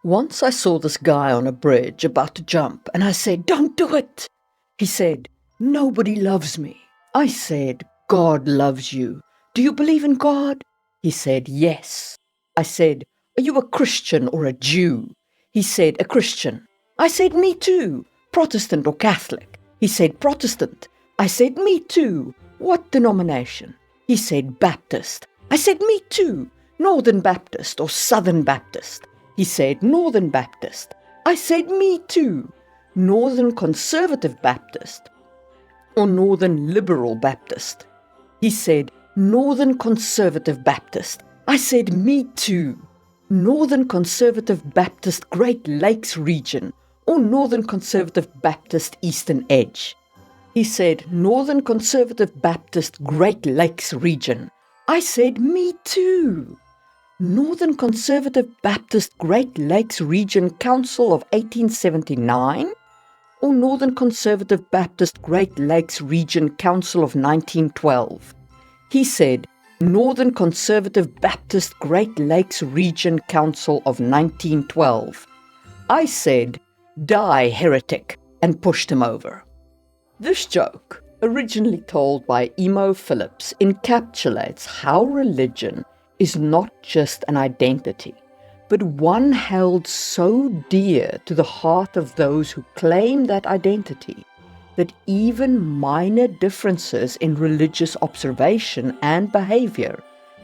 Once I saw this guy on a bridge about to jump, and I said, "Don't do it!" He said, "Nobody loves me." I said, "God loves you. Do you believe in God?" He said, "Yes." I said, "Are you a Christian or a Jew?" He said, "A Christian." I said, "Me too. Protestant or Catholic?" He said, "Protestant." I said, "Me too. What denomination?" He said, "Baptist." I said, "Me too. Northern Baptist or Southern Baptist?" He said, "Northern Baptist." I said, "Me too. Northern Conservative Baptist or Northern Liberal Baptist?" He said, "Northern Conservative Baptist." I said, "Me too. Northern Conservative Baptist Great Lakes region or Northern Conservative Baptist Eastern Edge?" He said, "Northern Conservative Baptist Great Lakes region." I said, "Me too. Northern Conservative Baptist Great Lakes Region Council of 1879 or Northern Conservative Baptist Great Lakes Region Council of 1912? He said, "Northern Conservative Baptist Great Lakes Region Council of 1912. I said, "Die, heretic," and pushed him over. This joke, originally told by Emo Phillips, encapsulates how religion is not just an identity, but one held so dear to the heart of those who claim that identity that even minor differences in religious observation and behavior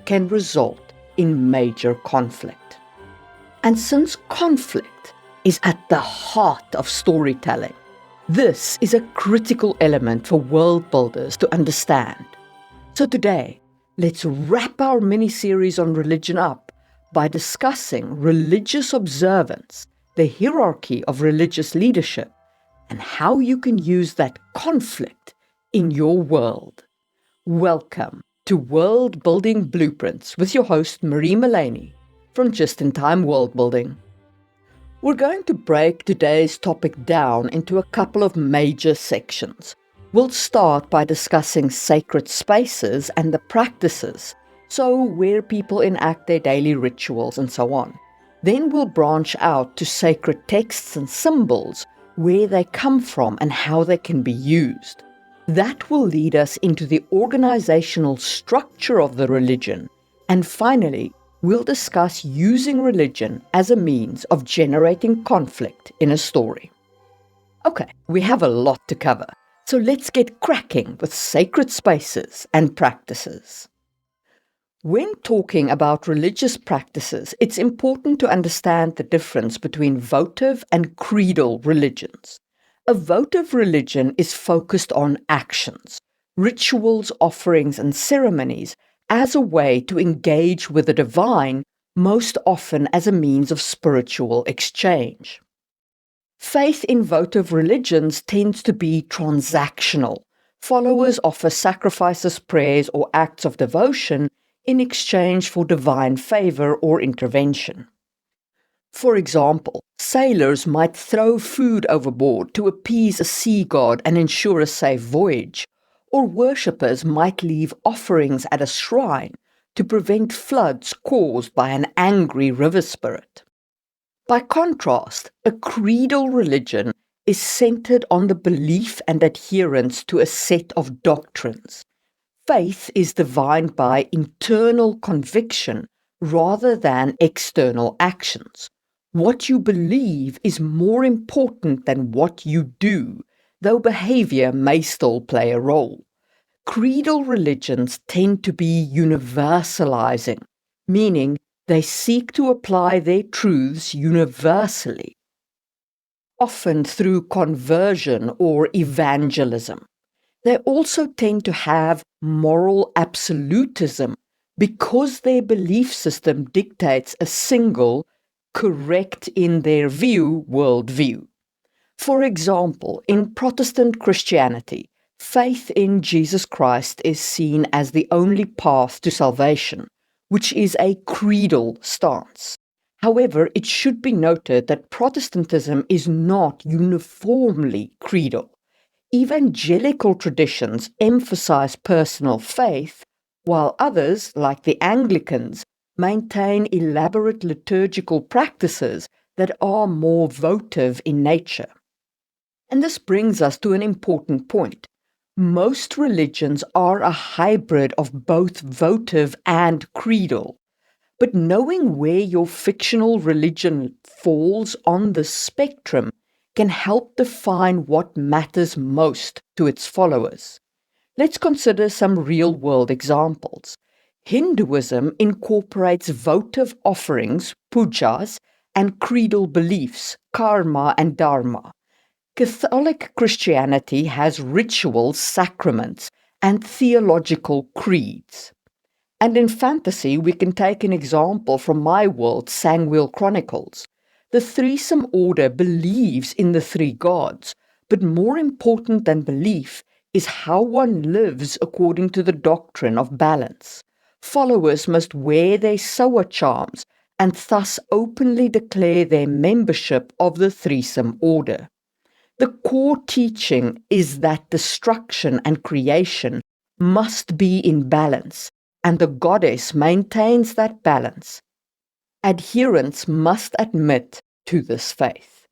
can result in major conflict. And since conflict is at the heart of storytelling, this is a critical element for world builders to understand. So today, let's wrap our mini-series on religion up by discussing religious observance, the hierarchy of religious leadership, and how you can use that conflict in your world. Welcome to World Building Blueprints with your host Marie Mullaney from Just in Time World Building. We're going to break today's topic down into a couple of major sections. We'll start by discussing sacred spaces and the practices, so where people enact their daily rituals and so on. Then we'll branch out to sacred texts and symbols, where they come from and how they can be used. That will lead us into the organizational structure of the religion, and finally, we'll discuss using religion as a means of generating conflict in a story. Okay, we have a lot to cover. So let's get cracking with sacred spaces and practices. When talking about religious practices, it's important to understand the difference between votive and creedal religions. A votive religion is focused on actions, rituals, offerings, and ceremonies as a way to engage with the divine, most often as a means of spiritual exchange. Faith in votive religions tends to be transactional. Followers offer sacrifices, prayers, or acts of devotion in exchange for divine favor or intervention. For example, sailors might throw food overboard to appease a sea god and ensure a safe voyage, or worshippers might leave offerings at a shrine to prevent floods caused by an angry river spirit. By contrast, a creedal religion is centered on the belief and adherence to a set of doctrines. Faith is defined by internal conviction rather than external actions. What you believe is more important than what you do, though behavior may still play a role. Creedal religions tend to be universalizing, meaning they seek to apply their truths universally, often through conversion or evangelism. They also tend to have moral absolutism because their belief system dictates a single, correct in their view, worldview. For example, in Protestant Christianity, faith in Jesus Christ is seen as the only path to salvation, which is a creedal stance. However, it should be noted that Protestantism is not uniformly creedal. Evangelical traditions emphasize personal faith, while others, like the Anglicans, maintain elaborate liturgical practices that are more votive in nature. And this brings us to an important point. Most religions are a hybrid of both votive and creedal. But knowing where your fictional religion falls on the spectrum can help define what matters most to its followers. Let's consider some real-world examples. Hinduism incorporates votive offerings, pujas, and creedal beliefs, karma and dharma. Catholic Christianity has rituals, sacraments, and theological creeds. And in fantasy, we can take an example from my world, Sangwheel Chronicles. The threesome order believes in the three gods, but more important than belief is how one lives according to the doctrine of balance. Followers must wear their Soa charms and thus openly declare their membership of the threesome order. The core teaching is that destruction and creation must be in balance, and the goddess maintains that balance. Adherents must admit to this faith.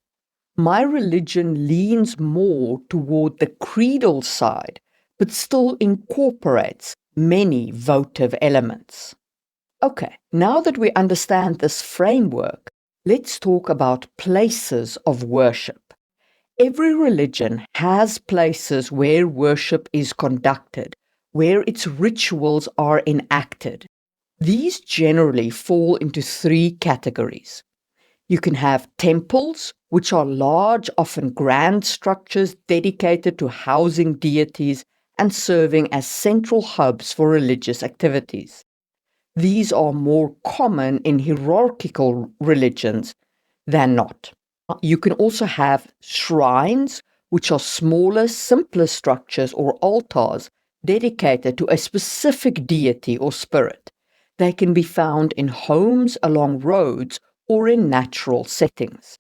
My religion leans more toward the creedal side, but still incorporates many votive elements. Okay, now that we understand this framework, let's talk about places of worship. Every religion has places where worship is conducted, where its rituals are enacted. These generally fall into three categories. You can have temples, which are large, often grand structures dedicated to housing deities and serving as central hubs for religious activities. These are more common in hierarchical religions than not. You can also have shrines, which are smaller, simpler structures or altars dedicated to a specific deity or spirit. They can be found in homes, along roads, or in natural settings.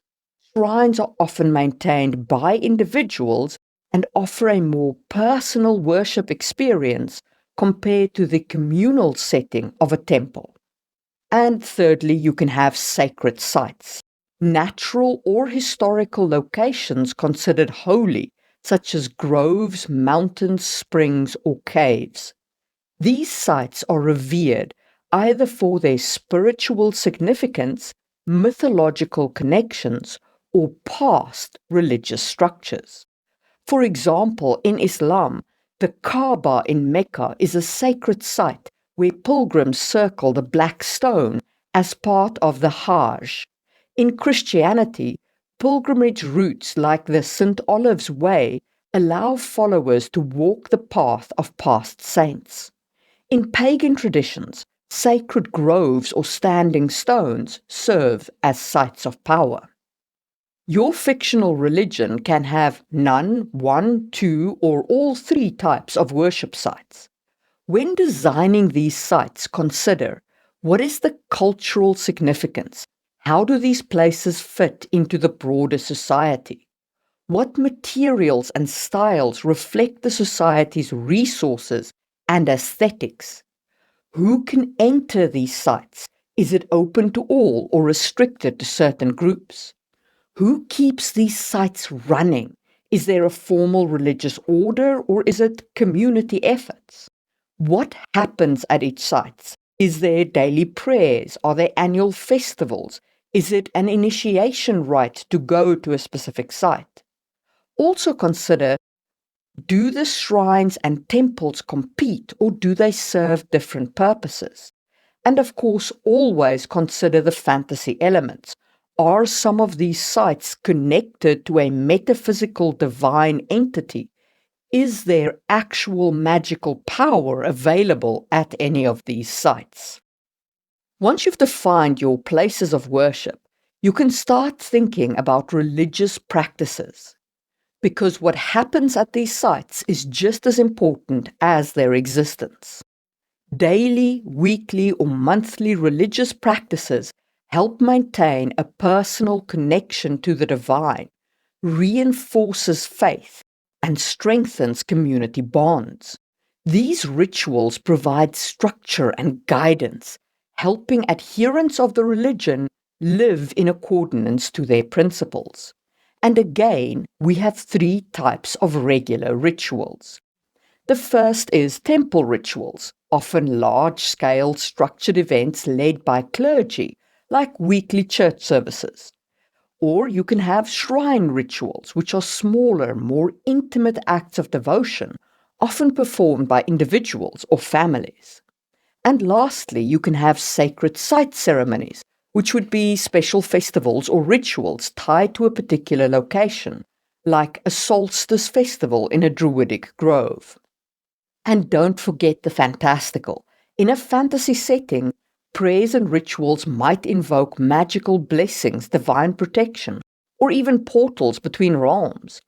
Shrines are often maintained by individuals and offer a more personal worship experience compared to the communal setting of a temple. And thirdly, you can have sacred sites. Natural or historical locations considered holy, such as groves, mountains, springs, or caves. These sites are revered either for their spiritual significance, mythological connections, or past religious structures. For example, in Islam, the Kaaba in Mecca is a sacred site where pilgrims circle the black stone as part of the Hajj. In Christianity, pilgrimage routes like the St. Olive's Way allow followers to walk the path of past saints. In pagan traditions, sacred groves or standing stones serve as sites of power. Your fictional religion can have none, one, two, or all three types of worship sites. When designing these sites, consider what is the cultural significance? How do these places fit into the broader society? What materials and styles reflect the society's resources and aesthetics? Who can enter these sites? Is it open to all or restricted to certain groups? Who keeps these sites running? Is there a formal religious order or is it community efforts? What happens at each site? Is there daily prayers? Are there annual festivals? Is it an initiation rite to go to a specific site? Also consider, do the shrines and temples compete or do they serve different purposes? And of course, always consider the fantasy elements. Are some of these sites connected to a metaphysical divine entity? Is there actual magical power available at any of these sites? Once you've defined your places of worship, you can start thinking about religious practices, because what happens at these sites is just as important as their existence. Daily, weekly, or monthly religious practices help maintain a personal connection to the divine, reinforces faith, and strengthens community bonds. These rituals provide structure and guidance, helping adherents of the religion live in accordance to their principles. And again, we have three types of regular rituals. The first is temple rituals, often large-scale structured events led by clergy, like weekly church services. Or you can have shrine rituals, which are smaller, more intimate acts of devotion, often performed by individuals or families. And lastly, you can have sacred site ceremonies, which would be special festivals or rituals tied to a particular location, like a solstice festival in a druidic grove. And don't forget the fantastical. In a fantasy setting, prayers and rituals might invoke magical blessings, divine protection, or even portals between realms.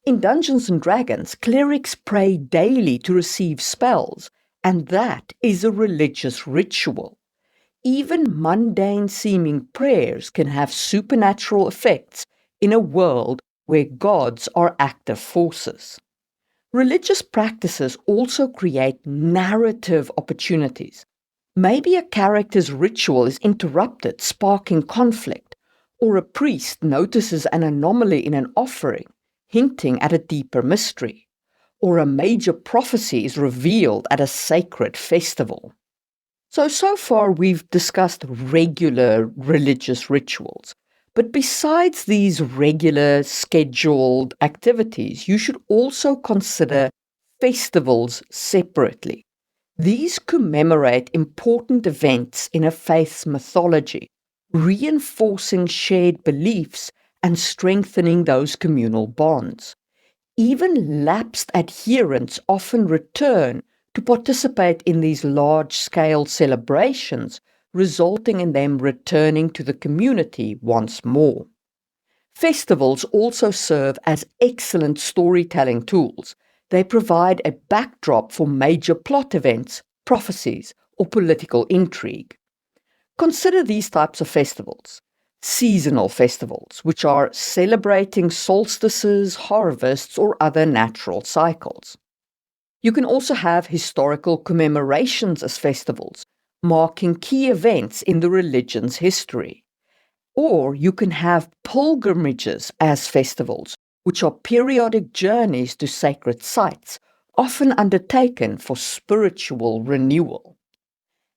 In Dungeons and Dragons, clerics pray daily to receive spells, and that is a religious ritual. Even mundane-seeming prayers can have supernatural effects in a world where gods are active forces. Religious practices also create narrative opportunities. Maybe a character's ritual is interrupted, sparking conflict, or a priest notices an anomaly in an offering, hinting at a deeper mystery, or a major prophecy is revealed at a sacred festival. So far we've discussed regular religious rituals. But besides these regular scheduled activities, you should also consider festivals separately. These commemorate important events in a faith's mythology, reinforcing shared beliefs and strengthening those communal bonds. Even lapsed adherents often return to participate in these large-scale celebrations, resulting in them returning to the community once more. Festivals also serve as excellent storytelling tools. They provide a backdrop for major plot events, prophecies, or political intrigue. Consider these types of festivals. Seasonal festivals, which are celebrating solstices, harvests, or other natural cycles. You can also have historical commemorations as festivals, marking key events in the religion's history. Or you can have pilgrimages as festivals, which are periodic journeys to sacred sites, often undertaken for spiritual renewal.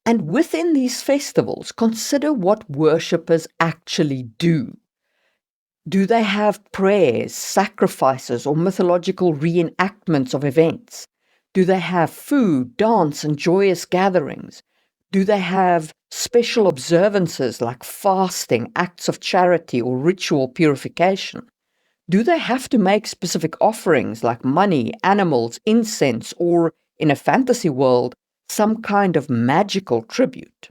And within these festivals, consider what worshippers actually do. Do they have prayers, sacrifices, or mythological reenactments of events? Do they have food, dance, and joyous gatherings? Do they have special observances like fasting, acts of charity, or ritual purification? Do they have to make specific offerings like money, animals, incense, or, in a fantasy world, some kind of magical tribute?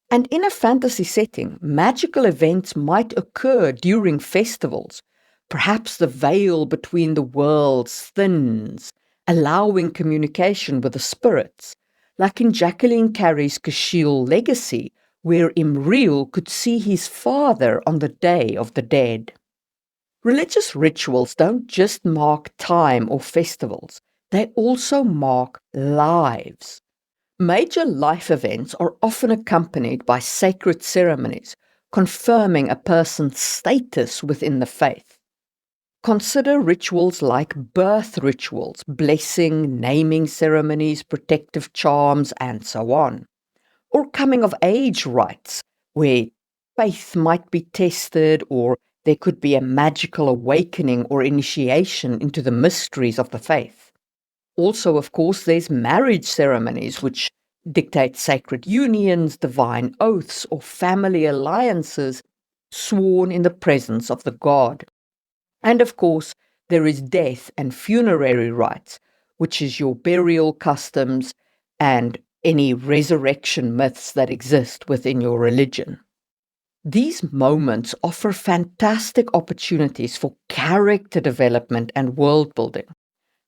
And in a fantasy setting, magical events might occur during festivals. Perhaps the veil between the worlds thins, allowing communication with the spirits, like in Jacqueline Carey's Cashel Legacy, where Imriel could see his father on the Day of the Dead. Religious rituals don't just mark time or festivals, they also mark lives. Major life events are often accompanied by sacred ceremonies, confirming a person's status within the faith. Consider rituals like birth rituals, blessing, naming ceremonies, protective charms, and so on. Or coming-of-age rites, where faith might be tested, or there could be a magical awakening or initiation into the mysteries of the faith. Also, of course, there's marriage ceremonies, which dictate sacred unions, divine oaths, or family alliances sworn in the presence of the god. And of course, there is death and funerary rites, which is your burial customs and any resurrection myths that exist within your religion. These moments offer fantastic opportunities for character development and world building.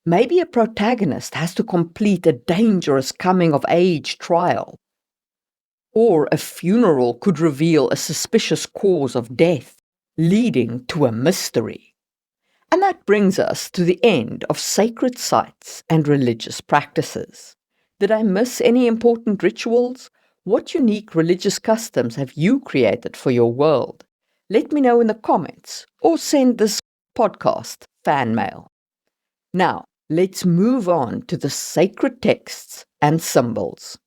Maybe a protagonist has to complete a dangerous coming-of-age trial. Or a funeral could reveal a suspicious cause of death, leading to a mystery. And that brings us to the end of sacred sites and religious practices. Did I miss any important rituals? What unique religious customs have you created for your world? Let me know in the comments or send this podcast fan mail. Now, let's move on to the sacred texts and symbols.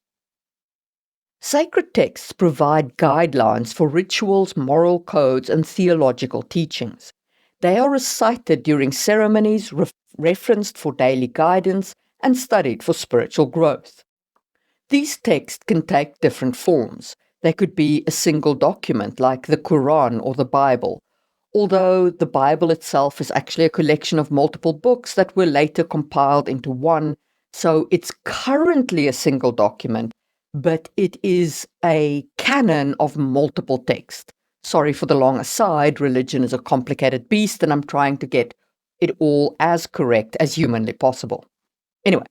Sacred texts provide guidelines for rituals, moral codes, and theological teachings. They are recited during ceremonies, referenced for daily guidance, and studied for spiritual growth. These texts can take different forms. They could be a single document like the Quran or the Bible, although the Bible itself is actually a collection of multiple books that were later compiled into one, so it's currently a single document, but it is a canon of multiple texts. Sorry for the long aside, religion is a complicated beast, and I'm trying to get it all as correct as humanly possible. Anyway,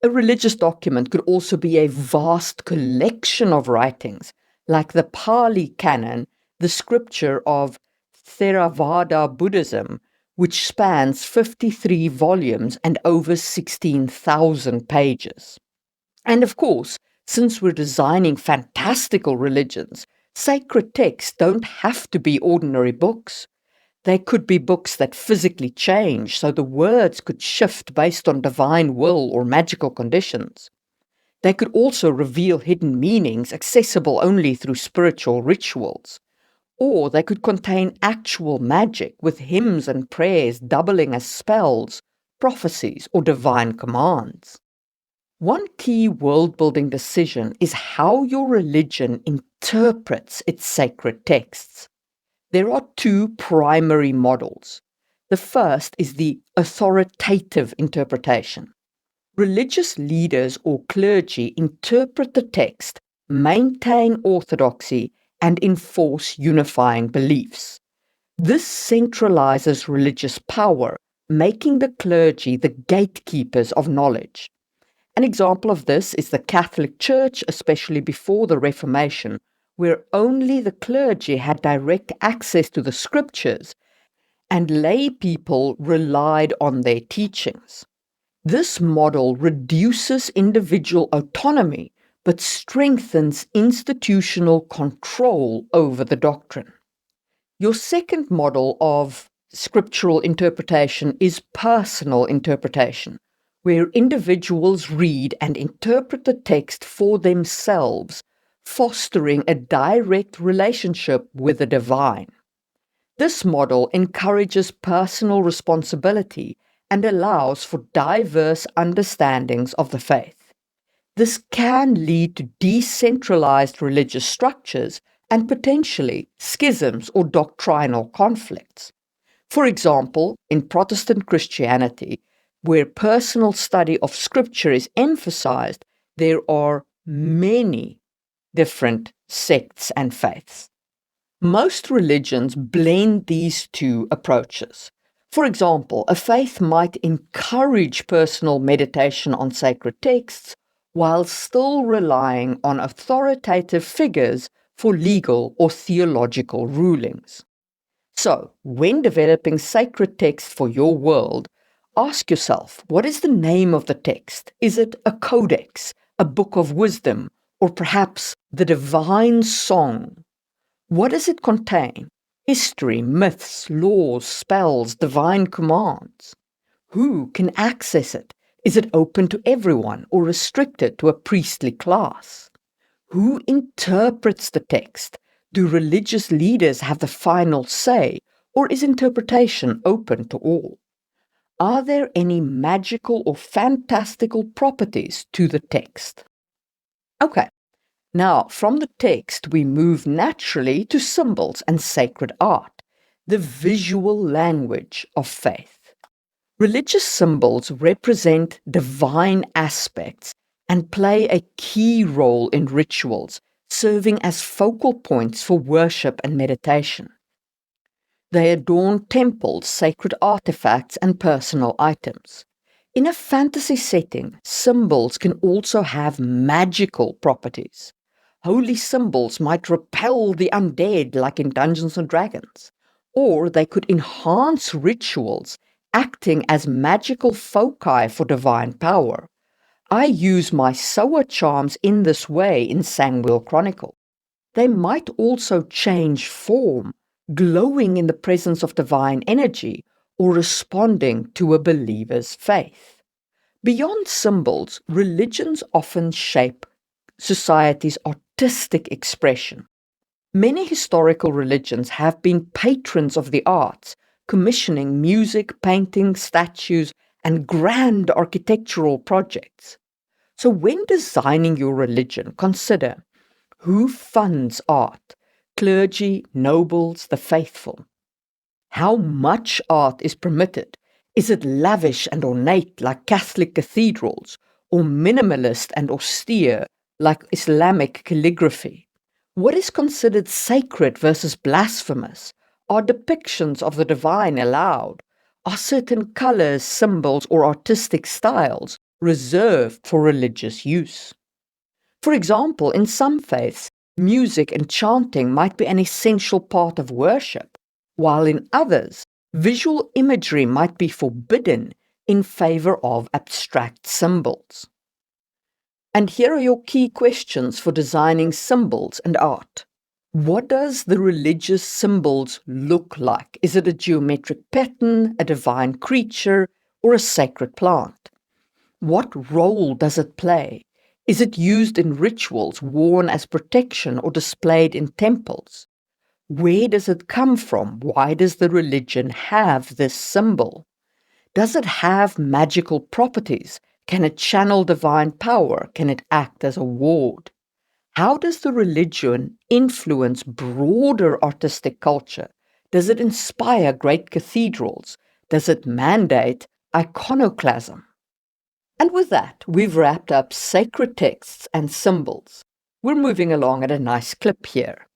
a religious document could also be a vast collection of writings, like the Pali Canon, the scripture of Theravada Buddhism, which spans 53 volumes and over 16,000 pages. And of course, since we're designing fantastical religions, sacred texts don't have to be ordinary books. They could be books that physically change, so the words could shift based on divine will or magical conditions. They could also reveal hidden meanings accessible only through spiritual rituals. Or they could contain actual magic with hymns and prayers doubling as spells, prophecies, or divine commands. One key world-building decision is how your religion interprets its sacred texts. There are two primary models. The first is the authoritative interpretation. Religious leaders or clergy interpret the text, maintain orthodoxy, and enforce unifying beliefs. This centralizes religious power, making the clergy the gatekeepers of knowledge. An example of this is the Catholic Church, especially before the Reformation, where only the clergy had direct access to the scriptures and lay people relied on their teachings. This model reduces individual autonomy but strengthens institutional control over the doctrine. Your second model of scriptural interpretation is personal interpretation, where individuals read and interpret the text for themselves, fostering a direct relationship with the divine. This model encourages personal responsibility and allows for diverse understandings of the faith. This can lead to decentralized religious structures and potentially schisms or doctrinal conflicts. For example, in Protestant Christianity, where personal study of Scripture is emphasized, there are many different sects and faiths. Most religions blend these two approaches. For example, a faith might encourage personal meditation on sacred texts while still relying on authoritative figures for legal or theological rulings. So, when developing sacred texts for your world, ask yourself, what is the name of the text? Is it a codex, a book of wisdom, or perhaps the divine song? What does it contain? History, myths, laws, spells, divine commands? Who can access it? Is it open to everyone or restricted to a priestly class? Who interprets the text? Do religious leaders have the final say, or is interpretation open to all? Are there any magical or fantastical properties to the text? Okay, now from the text we move naturally to symbols and sacred art, the visual language of faith. Religious symbols represent divine aspects and play a key role in rituals, serving as focal points for worship and meditation. They adorn temples, sacred artifacts, and personal items. In a fantasy setting, symbols can also have magical properties. Holy symbols might repel the undead, like in Dungeons and Dragons, or they could enhance rituals, acting as magical foci for divine power. I use my sower charms in this way in Sangwheel Chronicle. They might also change form, glowing in the presence of divine energy or responding to a believer's faith. Beyond symbols, religions often shape society's artistic expression. Many historical religions have been patrons of the arts, commissioning music, painting, statues, and grand architectural projects. So when designing your religion, consider who funds art: clergy, nobles, the faithful. How much art is permitted? Is it lavish and ornate like Catholic cathedrals, or minimalist and austere like Islamic calligraphy? What is considered sacred versus blasphemous? Are depictions of the divine allowed? Are certain colors, symbols, or artistic styles reserved for religious use? For example, in some faiths, music and chanting might be an essential part of worship, while in others, visual imagery might be forbidden in favor of abstract symbols. And here are your key questions for designing symbols and art. What does the religious symbols look like? Is it a geometric pattern, a divine creature, or a sacred plant? What role does it play? Is it used in rituals, worn as protection, or displayed in temples? Where does it come from? Why does the religion have this symbol? Does it have magical properties? Can it channel divine power? Can it act as a ward? How does the religion influence broader artistic culture? Does it inspire great cathedrals? Does it mandate iconoclasm? And with that, we've wrapped up sacred texts and symbols. We're moving along at a nice clip here.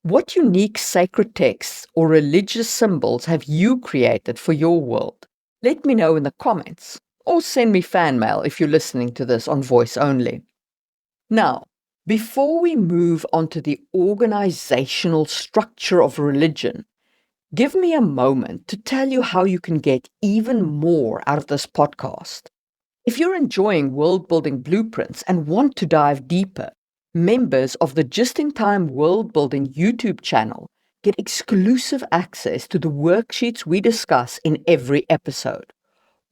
What unique sacred texts or religious symbols have you created for your world? Let me know in the comments, or send me fan mail if you're listening to this on voice only. Now, before we move on to the organizational structure of religion, give me a moment to tell you how you can get even more out of this podcast. If you're enjoying World Building Blueprints and want to dive deeper, members of the Just-in-Time World Building YouTube channel get exclusive access to the worksheets we discuss in every episode.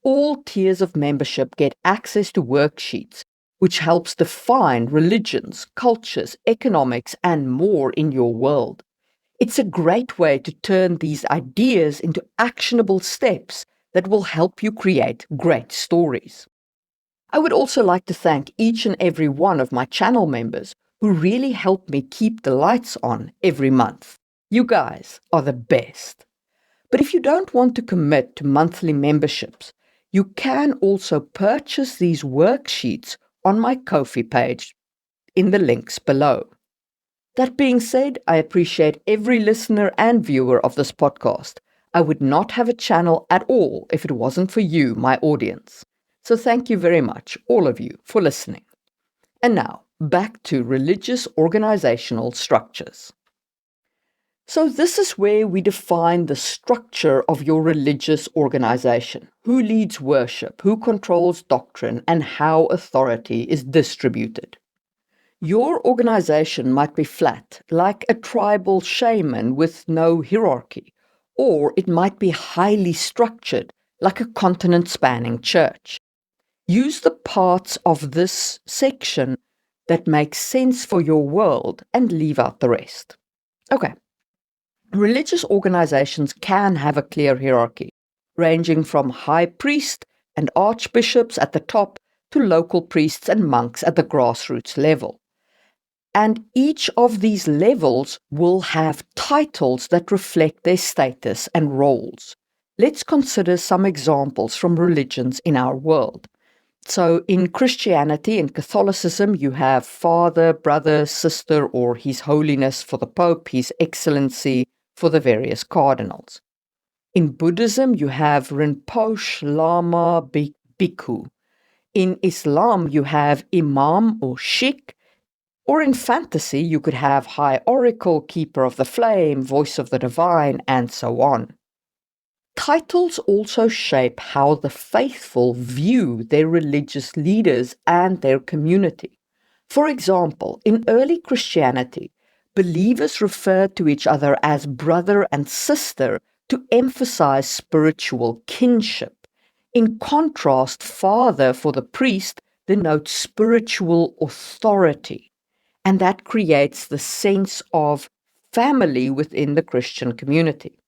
All tiers of membership get access to worksheets, which helps define religions, cultures, economics, and more in your world. It's a great way to turn these ideas into actionable steps that will help you create great stories. I would also like to thank each and every one of my channel members who really help me keep the lights on every month. You guys are the best. But if you don't want to commit to monthly memberships, you can also purchase these worksheets on my Ko-fi page in the links below. That being said, I appreciate every listener and viewer of this podcast. I would not have a channel at all if it wasn't for you, my audience. So thank you very much, all of you, for listening. And now, back to religious organizational structures. So this is where we define the structure of your religious organization. Who leads worship, who controls doctrine, and how authority is distributed. Your organization might be flat, like a tribal shaman with no hierarchy, or it might be highly structured, like a continent-spanning church. Use the parts of this section that make sense for your world and leave out the rest. Okay. Religious organizations can have a clear hierarchy, ranging from high priest and archbishops at the top to local priests and monks at the grassroots level. And each of these levels will have titles that reflect their status and roles. Let's consider some examples from religions in our world. So in Christianity and Catholicism, you have Father, Brother, Sister, or His Holiness for the Pope, His Excellency for the various cardinals. In Buddhism, you have Rinpoche, Lama, Bhikkhu. In Islam, you have Imam or Sheikh. Or in fantasy, you could have High Oracle, Keeper of the Flame, Voice of the Divine, and so on. Titles also shape how the faithful view their religious leaders and their community. For example, in early Christianity, believers referred to each other as brother and sister to emphasize spiritual kinship. In contrast, father for the priest denotes spiritual authority, and that creates the sense of family within the Christian community.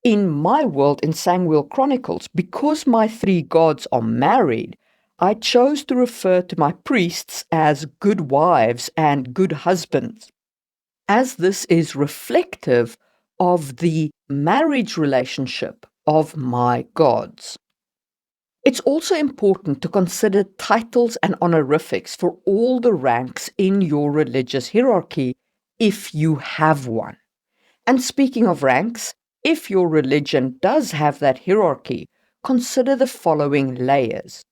In my world, in Samuel Chronicles, because my three gods are married, I chose to refer to my priests as good wives and good husbands, as this is reflective of the marriage relationship of my gods. It's also important to consider titles and honorifics for all the ranks in your religious hierarchy, if you have one. And speaking of ranks, if your religion does have that hierarchy, consider the following layers.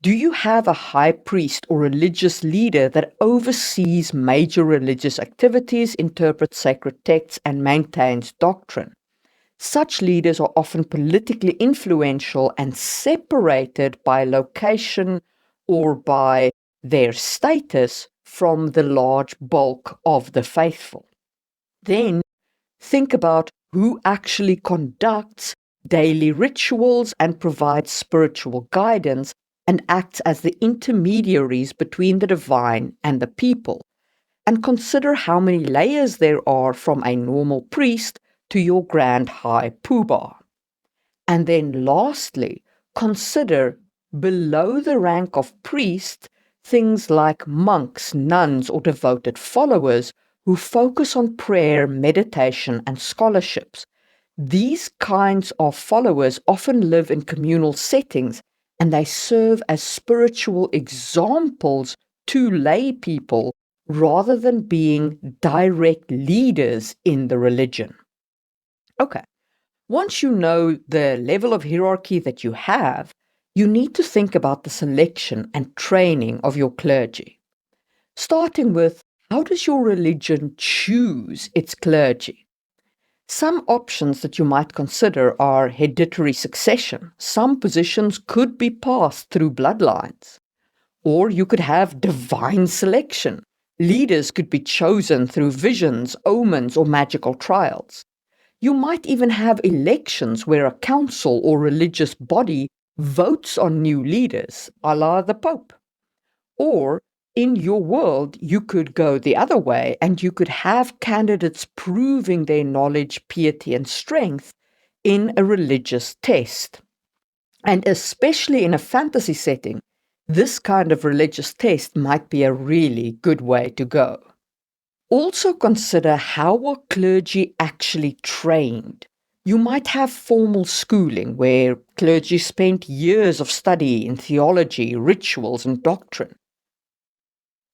Do you have a high priest or religious leader that oversees major religious activities, interprets sacred texts, and maintains doctrine? Such leaders are often politically influential and separated by location or by their status from the large bulk of the faithful. Then think about who actually conducts daily rituals and provides spiritual guidance and acts as the intermediaries between the divine and the people. And consider how many layers there are from a normal priest to your grand high poobah. And then lastly, consider below the rank of priest things like monks, nuns, or devoted followers who focus on prayer, meditation, and scholarships. These kinds of followers often live in communal settings, and they serve as spiritual examples to lay people rather than being direct leaders in the religion. Okay, once you know the level of hierarchy that you have, you need to think about the selection and training of your clergy. Starting with, how does your religion choose its clergy? Some options that you might consider are hereditary succession. Some positions could be passed through bloodlines. Or you could have divine selection. Leaders could be chosen through visions, omens, or magical trials. You might even have elections where a council or religious body votes on new leaders, a la the Pope. Or in your world, you could go the other way and you could have candidates proving their knowledge, piety, and strength in a religious test. And especially in a fantasy setting, this kind of religious test might be a really good way to go. Also consider how are clergy actually trained. You might have formal schooling where clergy spent years of study in theology, rituals, and doctrine.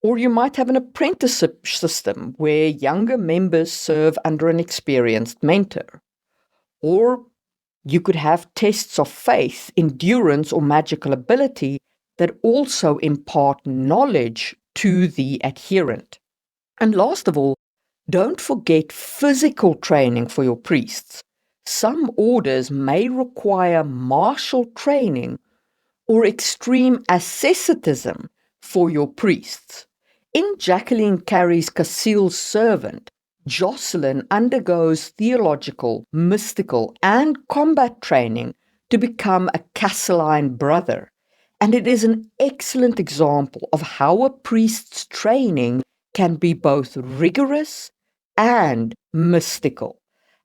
Or you might have an apprenticeship system where younger members serve under an experienced mentor. Or you could have tests of faith, endurance, or magical ability that also impart knowledge to the adherent. And last of all, don't forget physical training for your priests. Some orders may require martial training or extreme asceticism for your priests. In Jacqueline Carey's Cassile's Servant, Jocelyn undergoes theological, mystical, and combat training to become a Casseline brother. And it is an excellent example of how a priest's training can be both rigorous and mystical.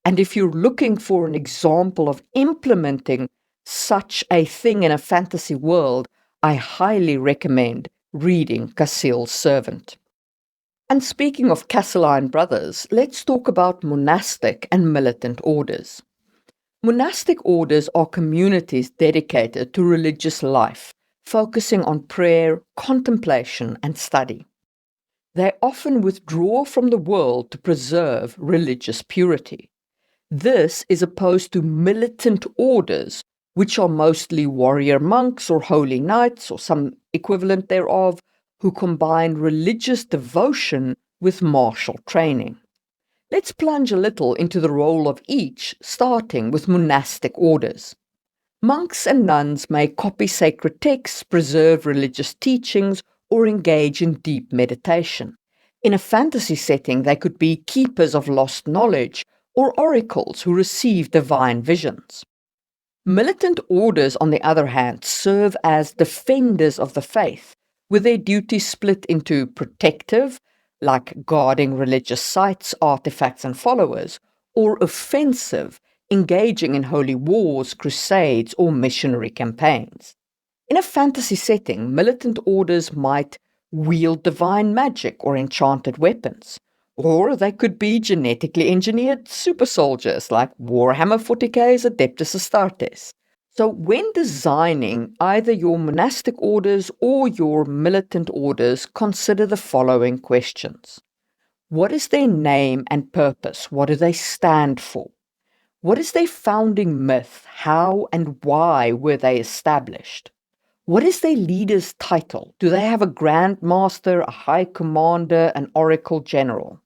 And if you're looking for an example of implementing such a thing in a fantasy world, I highly recommend reading Cassile's Servant. And speaking of Casseline brothers, let's talk about monastic and militant orders. Monastic orders are communities dedicated to religious life, focusing on prayer, contemplation, and study. They often withdraw from the world to preserve religious purity. This is opposed to militant orders, which are mostly warrior monks or holy knights or some equivalent thereof, who combine religious devotion with martial training. Let's plunge a little into the role of each, starting with monastic orders. Monks and nuns may copy sacred texts, preserve religious teachings, or engage in deep meditation. In a fantasy setting, they could be keepers of lost knowledge or oracles who receive divine visions. Militant orders, on the other hand, serve as defenders of the faith, with their duties split into protective, like guarding religious sites, artifacts, and followers, or offensive, engaging in holy wars, crusades, or missionary campaigns. In a fantasy setting, militant orders might wield divine magic or enchanted weapons, or they could be genetically engineered super soldiers like Warhammer 40k's Adeptus Astartes. So when designing either your monastic orders or your militant orders, consider the following questions. What is their name and purpose? What do they stand for? What is their founding myth? How and why were they established? What is their leader's title? Do they have a Grand Master, a High Commander, an Oracle General?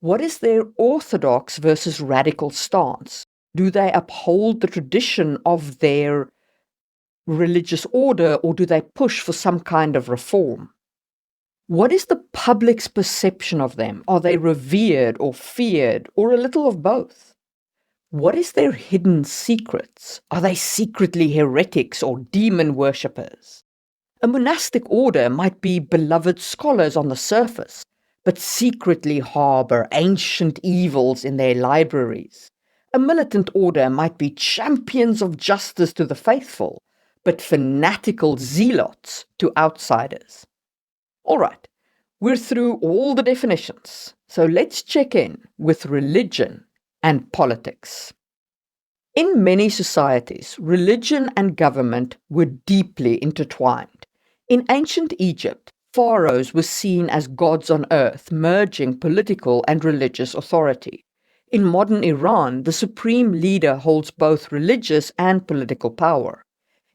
What is their orthodox versus radical stance? Do they uphold the tradition of their religious order, or do they push for some kind of reform? What is the public's perception of them? Are they revered or feared, or a little of both? What is their hidden secrets? Are they secretly heretics or demon worshippers? A monastic order might be beloved scholars on the surface, but secretly harbor ancient evils in their libraries. A militant order might be champions of justice to the faithful, but fanatical zealots to outsiders. All right, we're through all the definitions, so let's check in with religion and politics. In many societies, religion and government were deeply intertwined. In ancient Egypt, pharaohs were seen as gods on earth, merging political and religious authority. In modern Iran, the supreme leader holds both religious and political power.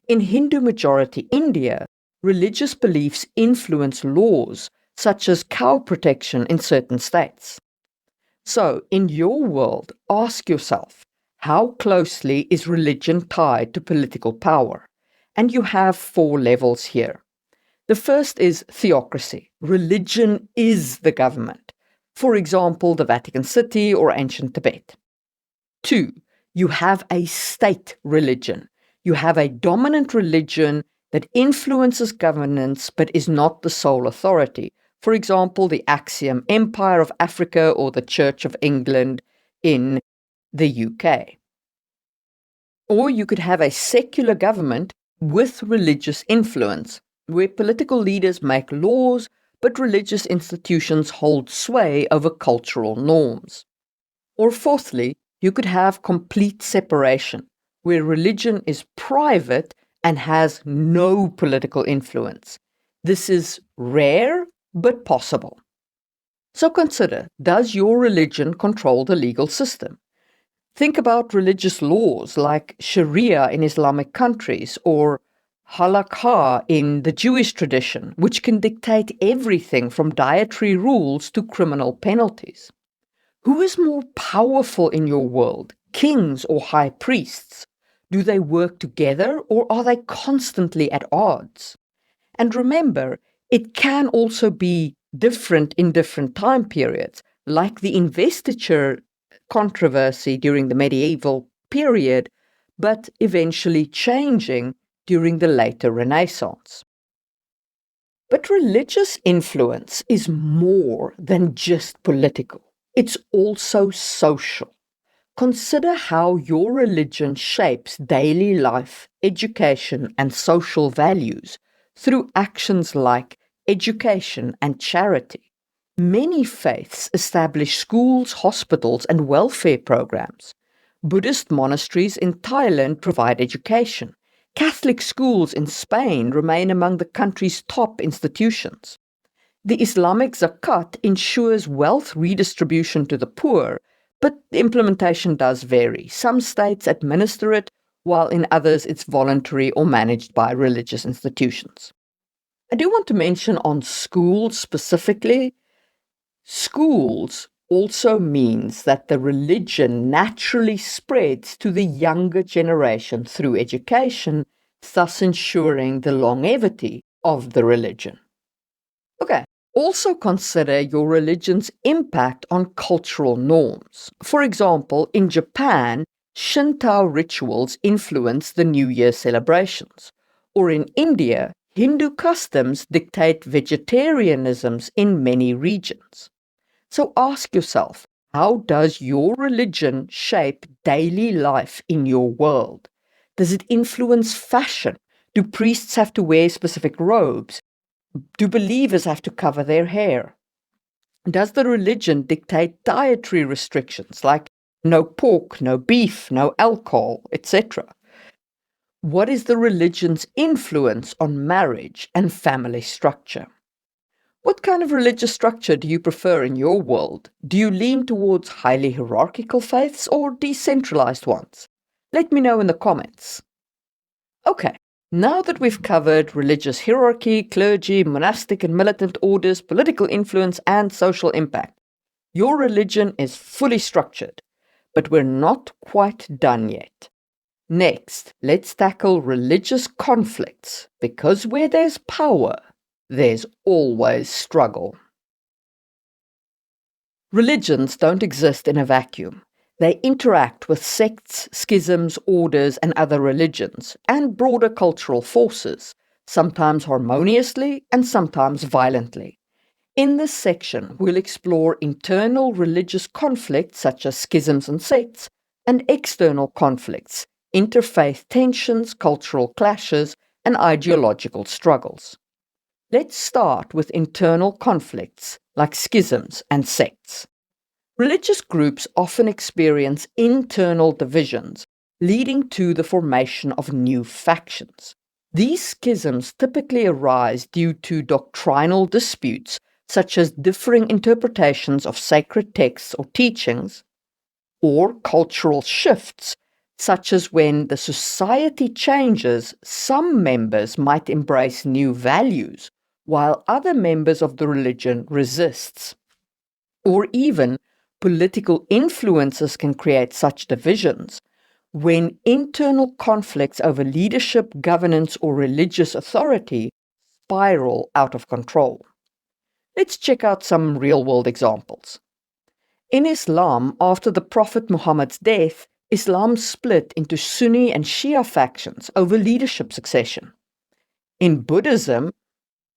In Hindu-majority India, religious beliefs influence laws, such as cow protection in certain states. So, in your world, ask yourself, how closely is religion tied to political power? And you have 4 levels here. The first is theocracy. Religion is the government. For example, the Vatican City or ancient Tibet. 2, you have a state religion. You have a dominant religion that influences governance but is not the sole authority. For example, the Axiom Empire of Africa or the Church of England in the UK. Or you could have a secular government with religious influence, where political leaders make laws, but religious institutions hold sway over cultural norms. Or fourthly, you could have complete separation, where religion is private and has no political influence. This is rare, but possible. So consider, does your religion control the legal system? Think about religious laws like Sharia in Islamic countries or halakha in the Jewish tradition, which can dictate everything from dietary rules to criminal penalties. Who is more powerful in your world, kings or high priests? Do they work together or are they constantly at odds? And remember, it can also be different in different time periods, like the investiture controversy during the medieval period, but eventually changing during the later Renaissance. But religious influence is more than just political. It's also social. Consider how your religion shapes daily life, education, and social values through actions like education and charity. Many faiths establish schools, hospitals, and welfare programs. Buddhist monasteries in Thailand provide education. Catholic schools in Spain remain among the country's top institutions. The Islamic zakat ensures wealth redistribution to the poor, but the implementation does vary. Some states administer it, while in others it's voluntary or managed by religious institutions. I do want to mention on schools specifically, schools also means that the religion naturally spreads to the younger generation through education, thus ensuring the longevity of the religion. Okay, also consider your religion's impact on cultural norms. For example, in Japan, Shinto rituals influence the New Year celebrations, or in India, Hindu customs dictate vegetarianisms in many regions. So ask yourself, how does your religion shape daily life in your world? Does it influence fashion? Do priests have to wear specific robes? Do believers have to cover their hair? Does the religion dictate dietary restrictions like no pork, no beef, no alcohol, etc.? What is the religion's influence on marriage and family structure? What kind of religious structure do you prefer in your world? Do you lean towards highly hierarchical faiths or decentralized ones? Let me know in the comments. Okay, now that we've covered religious hierarchy, clergy, monastic and militant orders, political influence, and social impact, your religion is fully structured, but we're not quite done yet. Next, let's tackle religious conflicts, because where there's power, there's always struggle. Religions don't exist in a vacuum. They interact with sects, schisms, orders, and other religions, and broader cultural forces, sometimes harmoniously and sometimes violently. In this section, we'll explore internal religious conflicts such as schisms and sects, and external conflicts, interfaith tensions, cultural clashes, and ideological struggles. Let's start with internal conflicts like schisms and sects. Religious groups often experience internal divisions, leading to the formation of new factions. These schisms typically arise due to doctrinal disputes, such as differing interpretations of sacred texts or teachings, or cultural shifts, such as when the society changes, some members might embrace new values, while other members of the religion resists. Or even political influences can create such divisions when internal conflicts over leadership, governance, or religious authority spiral out of control. Let's check out some real-world examples. In Islam, after the Prophet Muhammad's death, Islam split into Sunni and Shia factions over leadership succession. In Buddhism,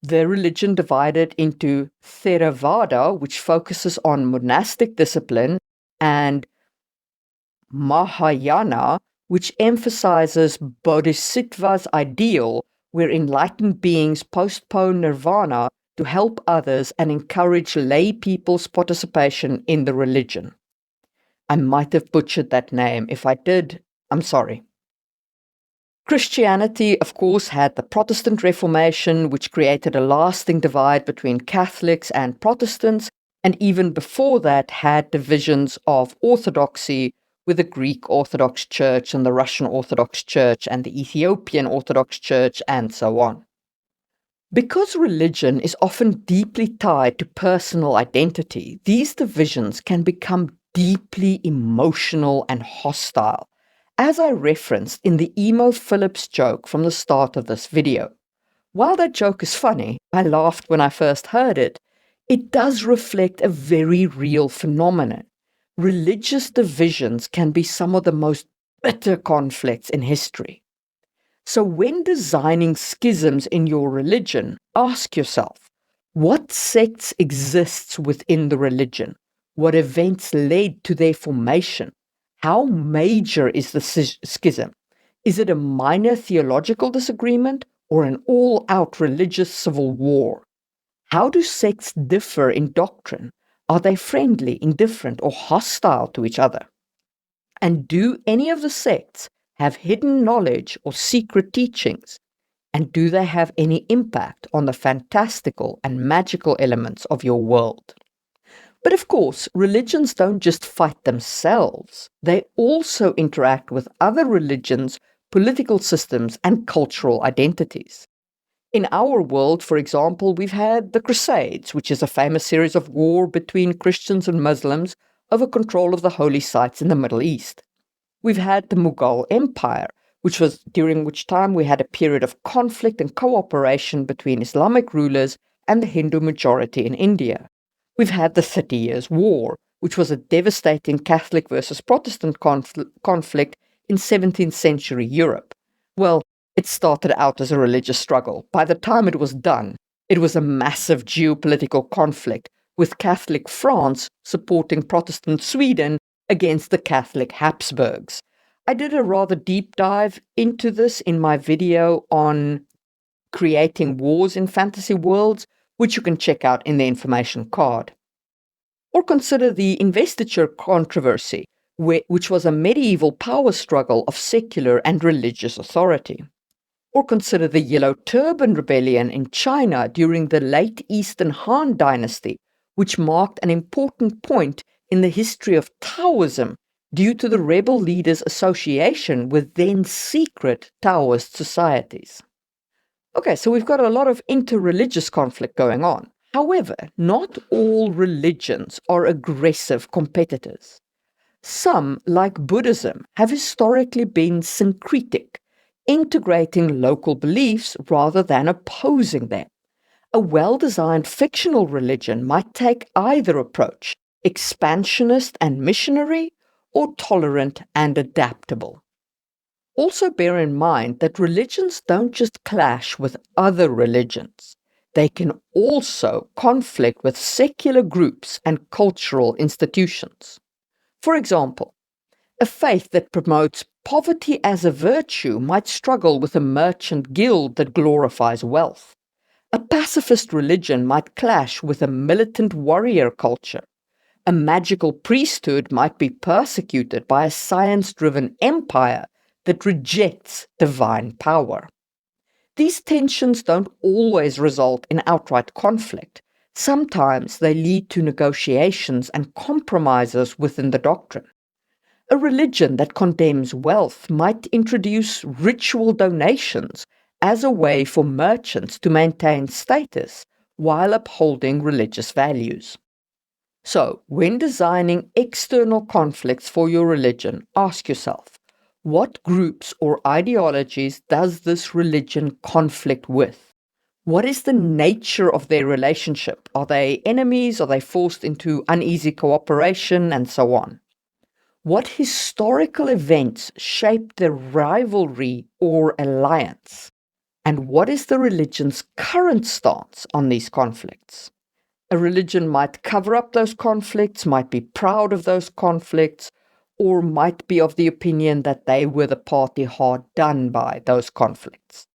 the religion divided into Theravada, which focuses on monastic discipline, and Mahayana, which emphasizes Bodhisattva's ideal, where enlightened beings postpone nirvana to help others and encourage lay people's participation in the religion. I might have butchered that name. If I did, I'm sorry. Christianity, of course, had the Protestant Reformation, which created a lasting divide between Catholics and Protestants, and even before that had divisions of orthodoxy with the Greek Orthodox Church and the Russian Orthodox Church and the Ethiopian Orthodox Church, and so on. Because religion is often deeply tied to personal identity, these divisions can become deeply emotional and hostile, as I referenced in the Emo joke from the start of this video. While that joke is funny, I laughed when I first heard it, it does reflect a very real phenomenon. Religious divisions can be some of the most bitter conflicts in history. So when designing schisms in your religion, ask yourself, what sects exists within the religion? What events led to their formation? How major is the schism? Is it a minor theological disagreement or an all-out religious civil war? How do sects differ in doctrine? Are they friendly, indifferent, or hostile to each other? And do any of the sects have hidden knowledge or secret teachings? And do they have any impact on the fantastical and magical elements of your world? But of course, religions don't just fight themselves. They also interact with other religions, political systems, and cultural identities. In our world, for example, we've had the Crusades, which is a famous series of war between Christians and Muslims over control of the holy sites in the Middle East. We've had the Mughal Empire, during which time we had a period of conflict and cooperation between Islamic rulers and the Hindu majority in India. We've had the 30 Years' War, which was a devastating Catholic versus Protestant conflict in 17th century Europe. Well, it started out as a religious struggle. By the time it was done, it was a massive geopolitical conflict, with Catholic France supporting Protestant Sweden against the Catholic Habsburgs. I did a rather deep dive into this in my video on creating wars in fantasy worlds, which you can check out in the information card. Or consider the investiture controversy, which was a medieval power struggle of secular and religious authority. Or consider the Yellow Turban Rebellion in China during the late Eastern Han Dynasty, which marked an important point in the history of Taoism due to the rebel leaders' association with then secret Taoist societies. Okay, so we've got a lot of interreligious conflict going on. However, not all religions are aggressive competitors. Some, like Buddhism, have historically been syncretic, integrating local beliefs rather than opposing them. A well-designed fictional religion might take either approach, expansionist and missionary, or tolerant and adaptable. Also bear in mind that religions don't just clash with other religions. They can also conflict with secular groups and cultural institutions. For example, a faith that promotes poverty as a virtue might struggle with a merchant guild that glorifies wealth. A pacifist religion might clash with a militant warrior culture. A magical priesthood might be persecuted by a science-driven empire that rejects divine power. These tensions don't always result in outright conflict. Sometimes they lead to negotiations and compromises within the doctrine. A religion that condemns wealth might introduce ritual donations as a way for merchants to maintain status while upholding religious values. So, when designing external conflicts for your religion, ask yourself, what groups or ideologies does this religion conflict with? What is the nature of their relationship? Are they enemies? Are they forced into uneasy cooperation? And so on. What historical events shaped the rivalry or alliance? And what is the religion's current stance on these conflicts? A religion might cover up those conflicts, might be proud of those conflicts, or might be of the opinion that they were the party hard done by those conflicts.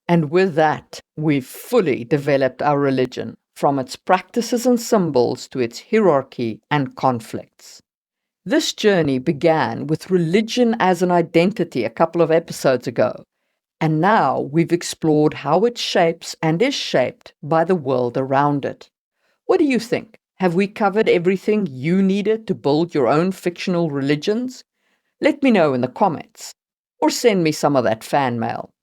And with that, we've fully developed our religion, from its practices and symbols to its hierarchy and conflicts. This journey began with religion as an identity a couple of episodes ago, and now we've explored how it shapes and is shaped by the world around it. What do you think? Have we covered everything you needed to build your own fictional religions? Let me know in the comments, or send me some of that fan mail.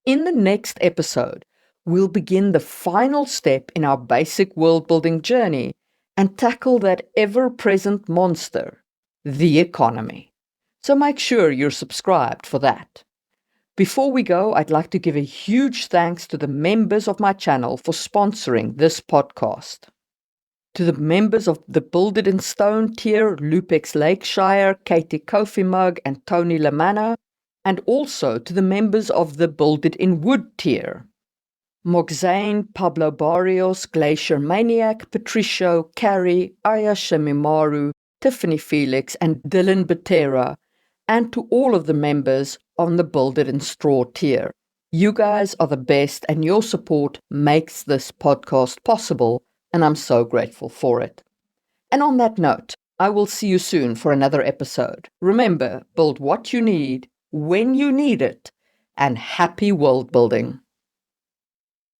In the next episode, we'll begin the final step in our basic world-building journey and tackle that ever-present monster, the economy. So make sure you're subscribed for that. Before we go, I'd like to give a huge thanks to the members of my channel for sponsoring this podcast. To the members of the Build It in Stone tier, Lupex Lakeshire, Katie Kofi Mug, and Tony Lamanna, and also to the members of the Build It in Wood tier, Moxane, Pablo Barrios, Glacier Maniac, Patricio, Carrie, Aya Shemimaru, Tiffany Felix, and Dylan Batera, and to all of the members on the Build It in Straw tier. You guys are the best, and your support makes this podcast possible, and I'm so grateful for it. And on that note, I will see you soon for another episode. Remember, build what you need, when you need it, and happy world building.